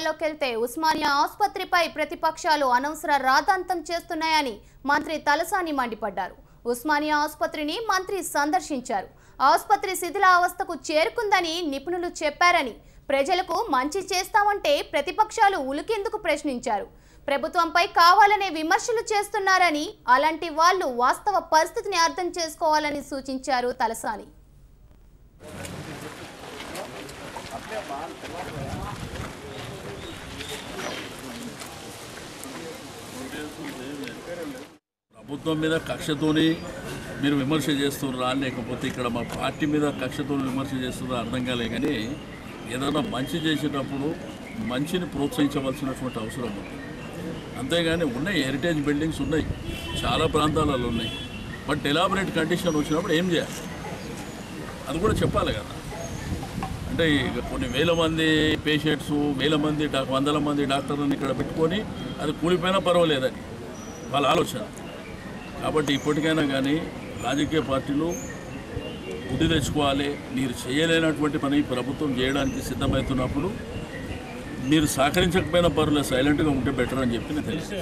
లోకెళ్తే ఉస్మానియా ఆసుపత్రిపై ప్రతిపక్షాలు అనవసర రాద్ధాంతం చేస్తున్నాయని మంత్రి తలసాని మండిపడ్డారు. ఉస్మానియా ఆసుపత్రిని మంత్రి సందర్శించారు. ఆసుపత్రి శిథిలావస్థకు చేరుకుందని నిపుణులు చెప్పారని, ప్రజలకు మంచి చేస్తామంటే ప్రతిపక్షాలు ఉలికెందుకు ప్రశ్నించారు. ప్రభుత్వంపై కావాలనే విమర్శలు చేస్తున్నారని, అలాంటి వాళ్ళు వాస్తవ పరిస్థితిని అర్థం చేసుకోవాలని సూచించారు తలసాని. ప్రభుత్వం మీద కక్షతోని మీరు విమర్శ చేస్తున్నారా, లేకపోతే ఇక్కడ మా పార్టీ మీద కక్షతో విమర్శ చేస్తున్నారా అర్థం కాలే. కానీ ఏదైనా మంచి చేసేటప్పుడు మంచిని ప్రోత్సహించవలసినటువంటి అవసరం ఉంది. అంతేగాని ఉన్నాయి హెరిటేజ్ బిల్డింగ్స్ ఉన్నాయి, చాలా ప్రాంతాలలో ఉన్నాయి. బట్ ఎలాబరేట్ కండిషన్ వచ్చినప్పుడు ఏం చేయాలి అది కూడా చెప్పాలి కదా. అంటే కొన్ని వేల మంది పేషెంట్స్, వందల మంది డాక్టర్లను ఇక్కడ పెట్టుకొని అది కూలిపోయినా పర్వాలేదని వాళ్ళ ఆలోచన. కాబట్టి ఇప్పటికైనా కానీ రాజకీయ పార్టీలు బుద్ధి తెచ్చుకోవాలి. మీరు చేయలేనటువంటి పని ప్రభుత్వం చేయడానికి సిద్ధమవుతున్నప్పుడు మీరు సహకరించకపోయినా పర్వాలేదు, సైలెంట్గా ఉంటే బెటర్ అని చెప్పి నేను తెలుసు.